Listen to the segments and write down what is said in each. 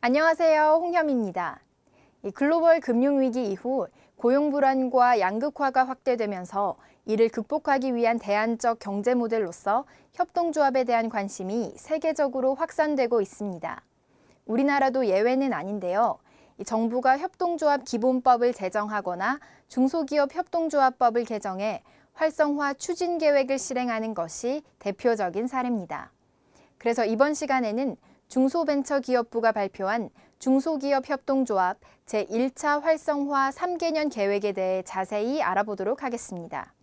안녕하세요. 홍현미입니다. 글로벌 금융위기 이후 고용 불안과 양극화가 확대되면서 이를 극복하기 위한 대안적 경제 모델로서 협동조합에 대한 관심이 세계적으로 확산되고 있습니다. 우리나라도 예외는 아닌데요. 정부가 협동조합 기본법을 제정하거나 중소기업 협동조합법을 개정해 활성화 추진 계획을 실행하는 것이 대표적인 사례입니다. 그래서 이번 시간에는 중소벤처기업부가 발표한 중소기업 협동조합 제1차 활성화 3개년 계획에 대해 자세히 알아보도록 하겠습니다.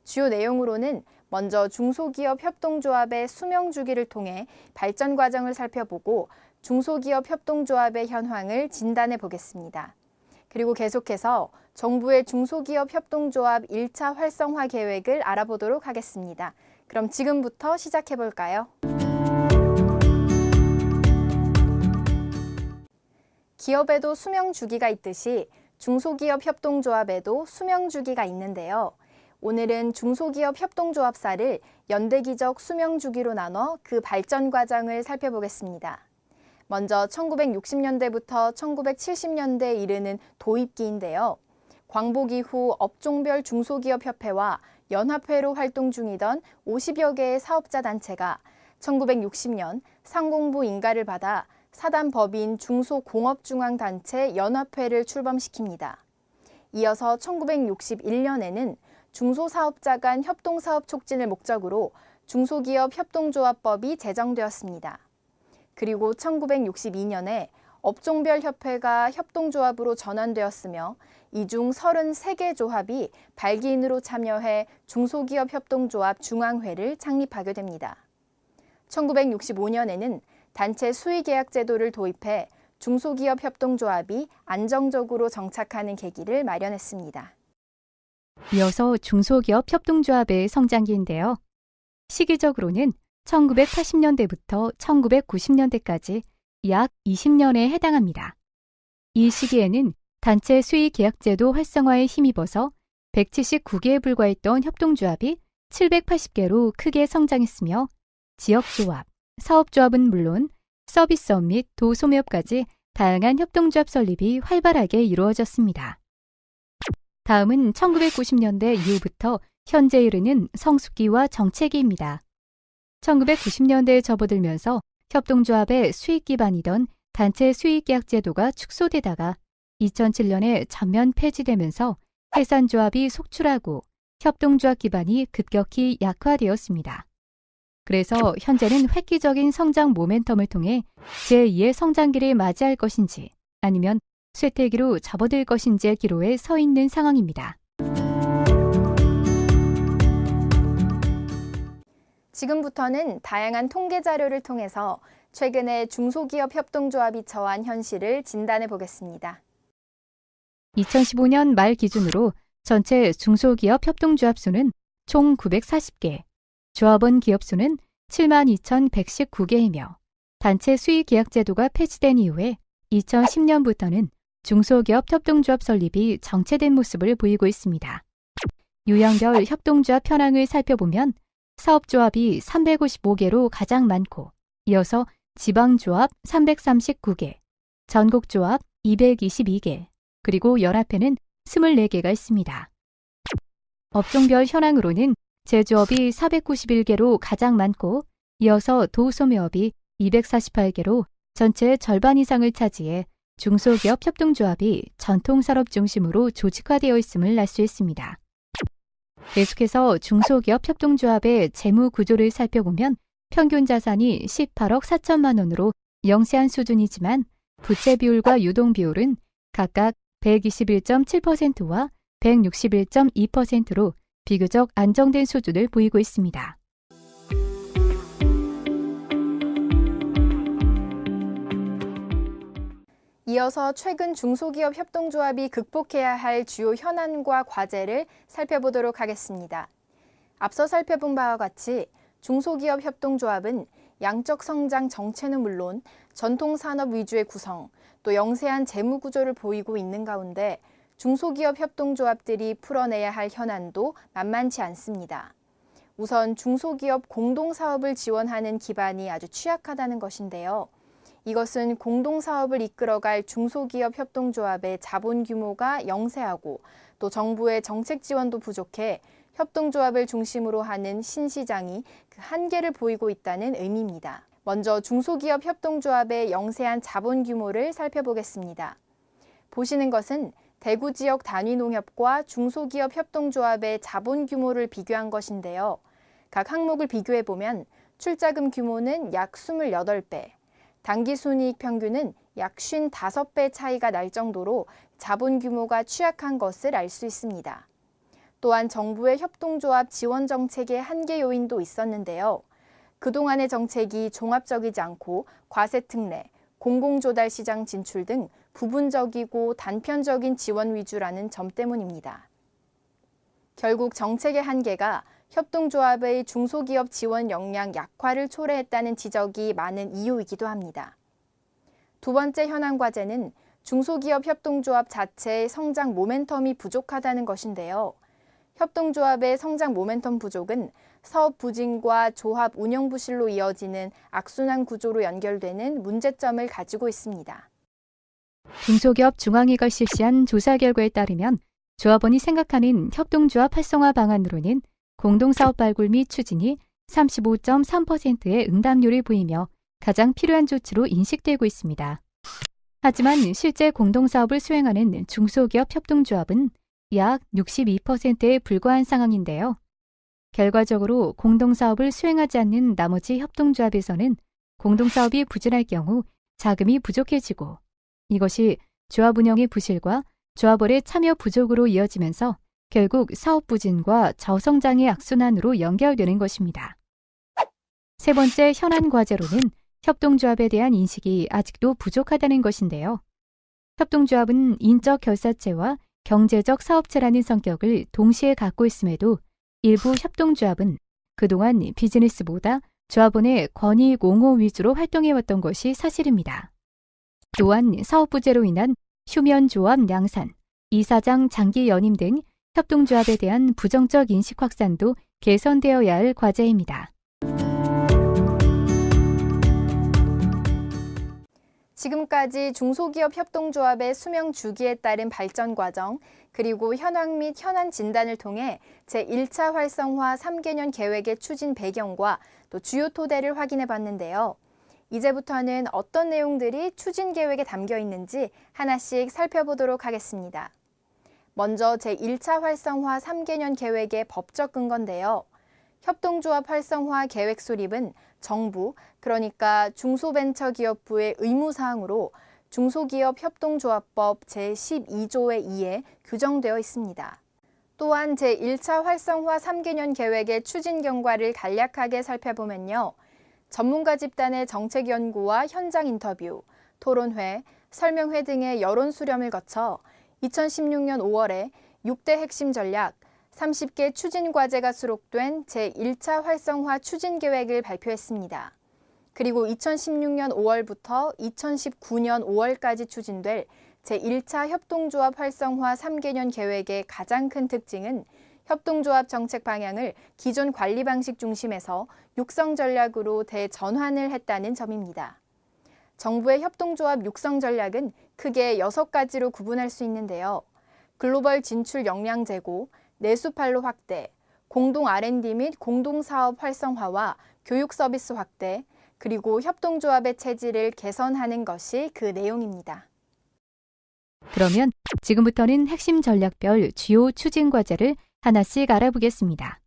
주요 내용으로는 먼저 중소기업 협동조합의 수명 주기를 통해 발전 과정을 살펴보고 중소기업 협동조합의 현황을 진단해 보겠습니다. 그리고 계속해서 정부의 중소기업 협동조합 1차 활성화 계획을 알아보도록 하겠습니다. 그럼 지금부터 시작해 볼까요? 기업에도 수명 주기가 있듯이 중소기업 협동조합에도 수명 주기가 있는데요. 오늘은 중소기업 협동조합사를 연대기적 수명 주기로 나눠 그 발전 과정을 살펴보겠습니다. 먼저 1960년대부터 1970년대에 이르는 도입기인데요. 광복 이후 업종별 중소기업협회와 연합회로 활동 중이던 50여 개의 사업자 단체가 1960년 상공부 인가를 받아 사단법인 중소공업중앙단체 연합회를 출범시킵니다. 이어서 1961년에는 중소사업자 간 협동사업 촉진을 목적으로 중소기업 협동조합법이 제정되었습니다. 그리고 1962년에 업종별 협회가 협동조합으로 전환되었으며 이 중 33개 조합이 발기인으로 참여해 중소기업 협동조합 중앙회를 창립하게 됩니다. 1965년에는 단체 수의계약 제도를 도입해 중소기업 협동조합이 안정적으로 정착하는 계기를 마련했습니다. 이어서 중소기업 협동조합의 성장기인데요. 시기적으로는 1980년대부터 1990년대까지 약 20년에 해당합니다. 이 시기에는 단체 수의계약제도 활성화에 힘입어서 179개에 불과했던 협동조합이 780개로 크게 성장했으며 지역조합, 사업조합은 물론 서비스업 및 도소매업까지 다양한 협동조합 설립이 활발하게 이루어졌습니다. 다음은 1990년대 이후부터 현재 이르는 성숙기와 정체기입니다. 1990년대에 접어들면서 협동조합의 수익 기반이던 단체 수익계약 제도가 축소되다가 2007년에 전면 폐지되면서 해산조합이 속출하고 협동조합 기반이 급격히 약화되었습니다. 그래서 현재는 획기적인 성장 모멘텀을 통해 제2의 성장기를 맞이할 것인지 아니면 쇠퇴기로 접어들 것인지의 기로에 서 있는 상황입니다. 지금부터는 다양한 통계 자료를 통해서 최근에 중소기업 협동조합이 처한 현실을 진단해 보겠습니다. 2015년 말 기준으로 전체 중소기업 협동조합 수는 총 940개, 조합원 기업 수는 72,119개이며 단체 수의계약 제도가 폐지된 이후에 2010년부터는 중소기업 협동조합 설립이 정체된 모습을 보이고 있습니다. 유형별 협동조합 현황을 살펴보면 사업조합이 355개로 가장 많고 이어서 지방조합 339개, 전국조합 222개, 그리고 연합회는 24개가 있습니다. 업종별 현황으로는 제조업이 491개로 가장 많고 이어서 도소매업이 248개로 전체의 절반 이상을 차지해 중소기업 협동조합이 전통산업 중심으로 조직화되어 있음을 알 수 있습니다. 계속해서 중소기업 협동조합의 재무 구조를 살펴보면 평균 자산이 18억 4천만 원으로 영세한 수준이지만 부채 비율과 유동 비율은 각각 121.7%와 161.2%로 비교적 안정된 수준을 보이고 있습니다. 이어서 최근 중소기업 협동조합이 극복해야 할 주요 현안과 과제를 살펴보도록 하겠습니다. 앞서 살펴본 바와 같이 중소기업 협동조합은 양적 성장 정체는 물론 전통산업 위주의 구성, 또 영세한 재무 구조를 보이고 있는 가운데 중소기업 협동조합들이 풀어내야 할 현안도 만만치 않습니다. 우선 중소기업 공동사업을 지원하는 기반이 아주 취약하다는 것인데요. 이것은 공동사업을 이끌어갈 중소기업 협동조합의 자본 규모가 영세하고 또 정부의 정책 지원도 부족해 협동조합을 중심으로 하는 신시장이 그 한계를 보이고 있다는 의미입니다. 먼저 중소기업 협동조합의 영세한 자본 규모를 살펴보겠습니다. 보시는 것은 대구 지역 단위 농협과 중소기업 협동조합의 자본 규모를 비교한 것인데요. 각 항목을 비교해보면 출자금 규모는 약 28배, 당기순이익 평균은 약 55배 차이가 날 정도로 자본 규모가 취약한 것을 알 수 있습니다. 또한 정부의 협동조합 지원 정책의 한계 요인도 있었는데요. 그동안의 정책이 종합적이지 않고 과세특례, 공공조달 시장 진출 등 부분적이고 단편적인 지원 위주라는 점 때문입니다. 결국 정책의 한계가 협동조합의 중소기업 지원 역량 약화를 초래했다는 지적이 많은 이유이기도 합니다. 두 번째 현안 과제는 중소기업 협동조합 자체의 성장 모멘텀이 부족하다는 것인데요. 협동조합의 성장 모멘텀 부족은 사업 부진과 조합 운영 부실로 이어지는 악순환 구조로 연결되는 문제점을 가지고 있습니다. 중소기업 중앙회가 실시한 조사 결과에 따르면 조합원이 생각하는 협동조합 활성화 방안으로는 공동사업 발굴 및 추진이 35.3%의 응답률을 보이며 가장 필요한 조치로 인식되고 있습니다. 하지만 실제 공동사업을 수행하는 중소기업 협동조합은 약 62%에 불과한 상황인데요. 결과적으로 공동사업을 수행하지 않는 나머지 협동조합에서는 공동사업이 부진할 경우 자금이 부족해지고 이것이 조합 운영의 부실과 조합원의 참여 부족으로 이어지면서 결국 사업 부진과 저성장의 악순환으로 연결되는 것입니다. 세 번째 현안 과제로는 협동조합에 대한 인식이 아직도 부족하다는 것인데요. 협동조합은 인적 결사체와 경제적 사업체라는 성격을 동시에 갖고 있음에도 일부 협동조합은 그동안 비즈니스보다 조합원의 권익 옹호 위주로 활동해왔던 것이 사실입니다. 또한 사업 부재로 인한 휴면조합 양산, 이사장 장기 연임 등 협동조합에 대한 부정적 인식 확산도 개선되어야 할 과제입니다. 지금까지 중소기업 협동조합의 수명 주기에 따른 발전 과정, 그리고 현황 및 현안 진단을 통해 제1차 활성화 3개년 계획의 추진 배경과 또 주요 토대를 확인해 봤는데요. 이제부터는 어떤 내용들이 추진 계획에 담겨 있는지 하나씩 살펴보도록 하겠습니다. 먼저 제1차 활성화 3개년 계획의 법적 근거인데요. 협동조합 활성화 계획 수립은 정부, 그러니까 중소벤처기업부의 의무사항으로 중소기업 협동조합법 제12조의 2에 규정되어 있습니다. 또한 제1차 활성화 3개년 계획의 추진 경과를 간략하게 살펴보면요. 전문가 집단의 정책 연구와 현장 인터뷰, 토론회, 설명회 등의 여론 수렴을 거쳐 2016년 5월에 6대 핵심 전략, 30개 추진 과제가 수록된 제1차 활성화 추진 계획을 발표했습니다. 그리고 2016년 5월부터 2019년 5월까지 추진될 제1차 협동조합 활성화 3개년 계획의 가장 큰 특징은 협동조합 정책 방향을 기존 관리 방식 중심에서 육성 전략으로 대전환을 했다는 점입니다. 정부의 협동조합 육성 전략은 크게 6가지로 구분할 수 있는데요. 글로벌 진출 역량 제고, 내수 판로 확대, 공동 R&D 및 공동사업 활성화와 교육 서비스 확대, 그리고 협동조합의 체질을 개선하는 것이 그 내용입니다. 그러면 지금부터는 핵심 전략별 주요 추진 과제를 하나씩 알아보겠습니다.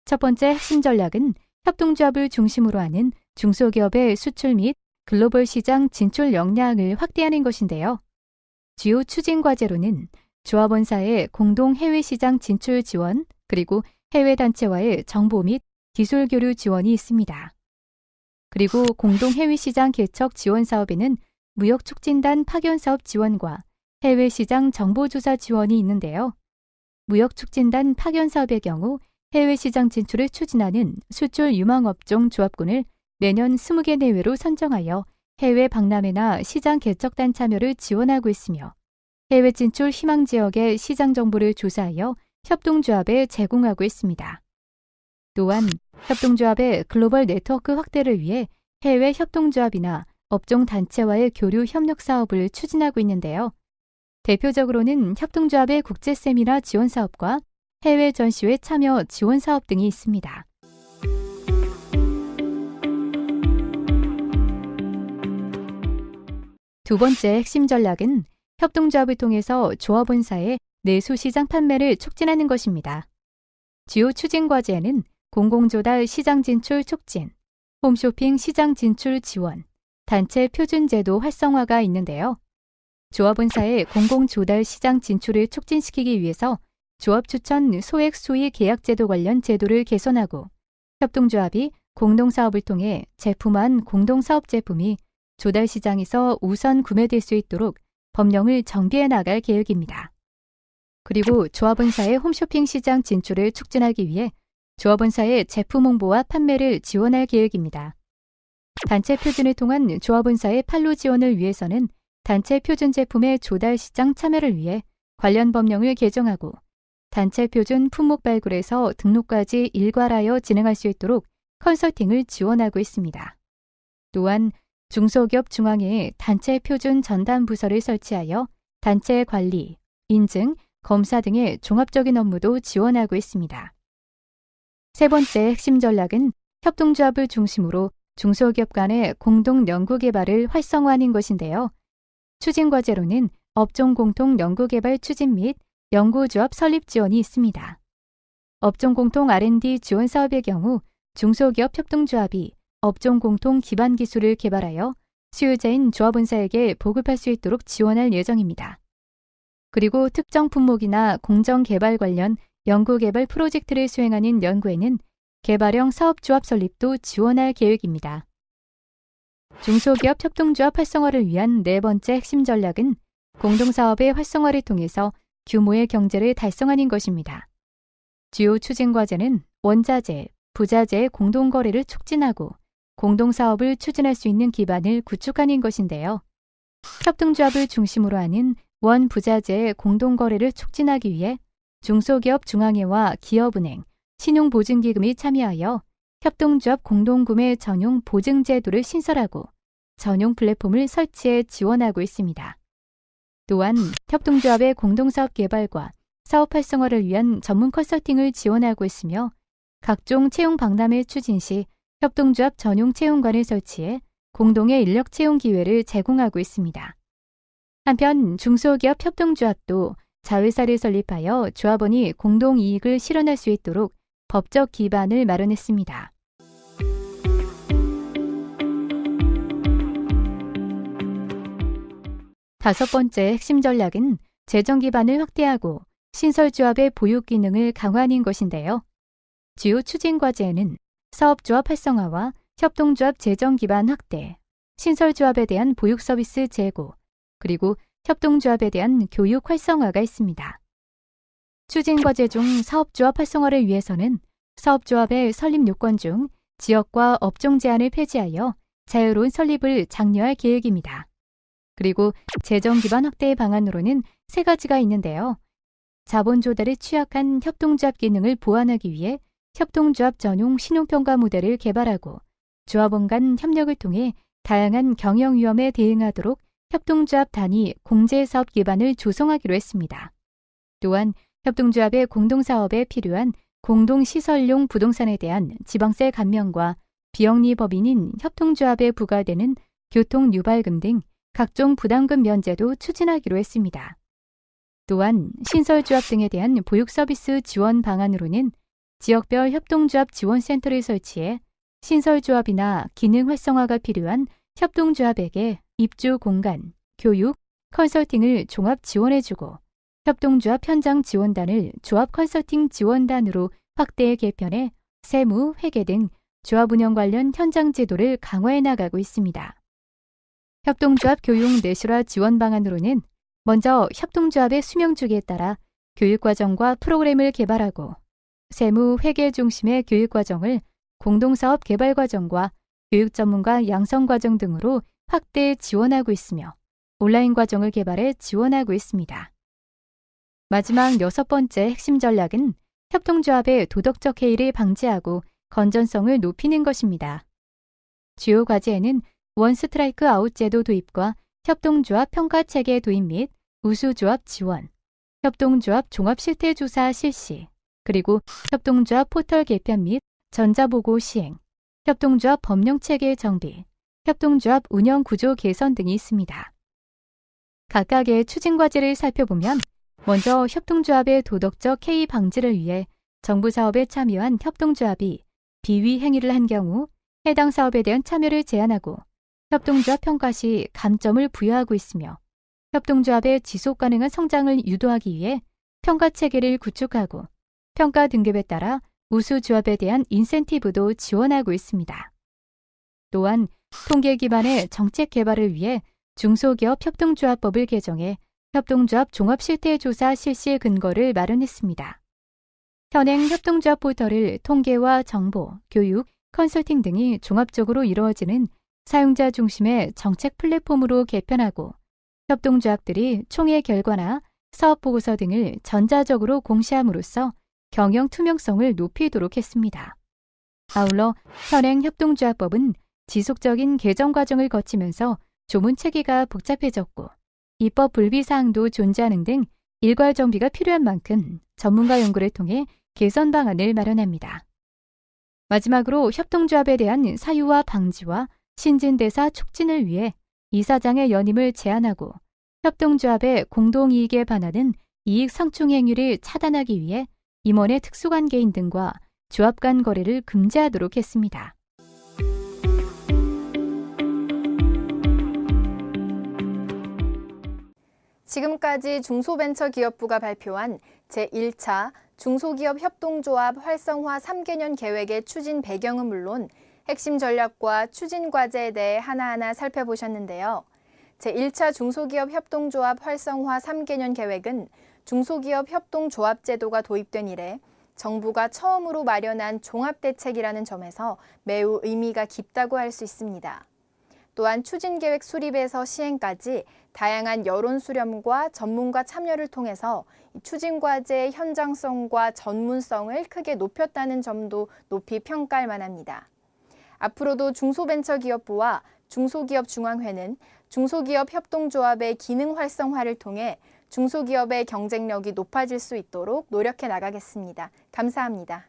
첫 번째 핵심 전략은 협동조합을 중심으로 하는 중소기업의 수출 및 글로벌 시장 진출 역량을 확대하는 것인데요. 주요 추진 과제로는 조합원사의 공동 해외 시장 진출 지원, 그리고 해외 단체와의 정보 및 기술 교류 지원이 있습니다. 그리고 공동 해외 시장 개척 지원 사업에는 무역 촉진단 파견 사업 지원과 해외 시장 정보 조사 지원이 있는데요. 무역 촉진단 파견 사업의 경우 해외 시장 진출을 추진하는 수출 유망업종 조합군을 매년 20개 내외로 선정하여 해외 박람회나 시장 개척단 참여를 지원하고 있으며 해외 진출 희망 지역의 시장 정보를 조사하여 협동조합에 제공하고 있습니다. 또한 협동조합의 글로벌 네트워크 확대를 위해 해외 협동조합이나 업종 단체와의 교류 협력 사업을 추진하고 있는데요. 대표적으로는 협동조합의 국제 세미나 지원 사업과 해외 전시회 참여 지원 사업 등이 있습니다. 두 번째 핵심 전략은 협동조합을 통해서 조합원사의 내수시장 판매를 촉진하는 것입니다. 주요 추진 과제에는 공공조달 시장 진출 촉진, 홈쇼핑 시장 진출 지원, 단체 표준제도 활성화가 있는데요. 조합원사의 공공조달 시장 진출을 촉진시키기 위해서 조합 추천 소액 수의 계약제도 관련 제도를 개선하고 협동조합이 공동사업을 통해 제품한 공동사업 제품이 조달 시장에서 우선 구매될 수 있도록 법령을 정비해 나갈 계획입니다. 그리고 조합원사의 홈쇼핑 시장 진출을 촉진하기 위해 조합원사의 제품 홍보와 판매를 지원할 계획입니다. 단체 표준을 통한 조합원사의 판로 지원을 위해서는 단체 표준 제품의 조달 시장 참여를 위해 관련 법령을 개정하고 단체 표준 품목 발굴에서 등록까지 일괄하여 진행할 수 있도록 컨설팅을 지원하고 있습니다. 또한 중소기업 중앙회에 단체 표준 전담 부서를 설치하여 단체 관리, 인증, 검사 등의 종합적인 업무도 지원하고 있습니다. 세 번째 핵심 전략은 협동조합을 중심으로 중소기업 간의 공동 연구개발을 활성화하는 것인데요. 추진 과제로는 업종 공통 연구개발 추진 및 연구조합 설립 지원이 있습니다. 업종 공통 R&D 지원 사업의 경우 중소기업 협동조합이 업종 공통 기반 기술을 개발하여 수요자인 조합원사에게 보급할 수 있도록 지원할 예정입니다. 그리고 특정 품목이나 공정 개발 관련 연구개발 프로젝트를 수행하는 연구에는 개발형 사업조합 설립도 지원할 계획입니다. 중소기업 협동조합 활성화를 위한 네 번째 핵심 전략은 공동사업의 활성화를 통해서 규모의 경제를 달성하는 것입니다. 주요 추진 과제는 원자재, 부자재의 공동거래를 촉진하고 공동사업을 추진할 수 있는 기반을 구축하는 것인데요. 협동조합을 중심으로 하는 원부자재의 공동거래를 촉진하기 위해 중소기업 중앙회와 기업은행, 신용보증기금이 참여하여 협동조합 공동구매 전용 보증제도를 신설하고 전용 플랫폼을 설치해 지원하고 있습니다. 또한 협동조합의 공동사업 개발과 사업 활성화를 위한 전문 컨설팅을 지원하고 있으며 각종 채용 박람회 추진 시 협동조합 전용 채용관을 설치해 공동의 인력 채용 기회를 제공하고 있습니다. 한편 중소기업 협동조합도 자회사를 설립하여 조합원이 공동이익을 실현할 수 있도록 법적 기반을 마련했습니다. 다섯 번째 핵심 전략은 재정 기반을 확대하고 신설조합의 보육 기능을 강화하는 것인데요. 주요 추진 과제에는 사업조합 활성화와 협동조합 재정 기반 확대, 신설조합에 대한 보육 서비스 제고, 그리고 협동조합에 대한 교육 활성화가 있습니다. 추진 과제 중 사업조합 활성화를 위해서는 사업조합의 설립 요건 중 지역과 업종 제한을 폐지하여 자유로운 설립을 장려할 계획입니다. 그리고 재정 기반 확대의 방안으로는 세 가지가 있는데요. 자본 조달에 취약한 협동조합 기능을 보완하기 위해 협동조합 전용 신용평가 모델을 개발하고 조합원 간 협력을 통해 다양한 경영 위험에 대응하도록 협동조합 단위 공제사업 기반을 조성하기로 했습니다. 또한 협동조합의 공동사업에 필요한 공동시설용 부동산에 대한 지방세 감면과 비영리 법인인 협동조합에 부과되는 교통유발금 등 각종 부담금 면제도 추진하기로 했습니다. 또한 신설조합 등에 대한 보육 서비스 지원 방안으로는 지역별 협동조합 지원센터를 설치해 신설조합이나 기능 활성화가 필요한 협동조합에게 입주 공간, 교육, 컨설팅을 종합 지원해주고 협동조합 현장 지원단을 조합 컨설팅 지원단으로 확대 개편해 세무, 회계 등 조합 운영 관련 현장 지도를 강화해 나가고 있습니다. 협동조합 교육 내실화 지원 방안으로는 먼저 협동조합의 수명 주기에 따라 교육과정과 프로그램을 개발하고 세무, 회계 중심의 교육과정을 공동사업 개발과정과 교육 전문가 양성과정 등으로 확대 지원하고 있으며 온라인 과정을 개발해 지원하고 있습니다. 마지막 여섯 번째 핵심 전략은 협동조합의 도덕적 해이를 방지하고 건전성을 높이는 것입니다. 주요 과제에는 원스트라이크 아웃 제도 도입과 협동조합 평가 체계 도입 및 우수조합 지원, 협동조합 종합 실태 조사 실시, 그리고 협동조합 포털 개편 및 전자보고 시행, 협동조합 법령 체계 정비, 협동조합 운영 구조 개선 등이 있습니다. 각각의 추진 과제를 살펴보면 먼저 협동조합의 도덕적 해이 방지를 위해 정부 사업에 참여한 협동조합이 비위 행위를 한 경우 해당 사업에 대한 참여를 제한하고 협동조합 평가 시 감점을 부여하고 있으며 협동조합의 지속 가능한 성장을 유도하기 위해 평가 체계를 구축하고 평가 등급에 따라 우수조합에 대한 인센티브도 지원하고 있습니다. 또한 통계 기반의 정책 개발을 위해 중소기업 협동조합법을 개정해 협동조합 종합실태조사 실시의 근거를 마련했습니다. 현행 협동조합 포털을 통계와 정보, 교육, 컨설팅 등이 종합적으로 이루어지는 사용자 중심의 정책 플랫폼으로 개편하고 협동조합들이 총회 결과나 사업보고서 등을 전자적으로 공시함으로써 경영 투명성을 높이도록 했습니다. 아울러 현행 협동조합법은 지속적인 개정 과정을 거치면서 조문 체계가 복잡해졌고 입법 불비 사항도 존재하는 등 일괄 정비가 필요한 만큼 전문가 연구를 통해 개선 방안을 마련합니다. 마지막으로 협동조합에 대한 사유화 방지와 신진대사 촉진을 위해 이사장의 연임을 제한하고 협동조합의 공동이익에 반하는 이익 상충 행위를 차단하기 위해 임원의 특수관계인 등과 조합 간 거래를 금지하도록 했습니다. 지금까지 중소벤처기업부가 발표한 제1차 중소기업 협동조합 활성화 3개년 계획의 추진 배경은 물론 핵심 전략과 추진 과제에 대해 하나하나 살펴보셨는데요. 제1차 중소기업 협동조합 활성화 3개년 계획은 중소기업 협동조합 제도가 도입된 이래 정부가 처음으로 마련한 종합대책이라는 점에서 매우 의미가 깊다고 할 수 있습니다. 또한 추진계획 수립에서 시행까지 다양한 여론 수렴과 전문가 참여를 통해서 추진과제의 현장성과 전문성을 크게 높였다는 점도 높이 평가할 만합니다. 앞으로도 중소벤처기업부와 중소기업중앙회는 중소기업 협동조합의 기능 활성화를 통해 중소기업의 경쟁력이 높아질 수 있도록 노력해 나가겠습니다. 감사합니다.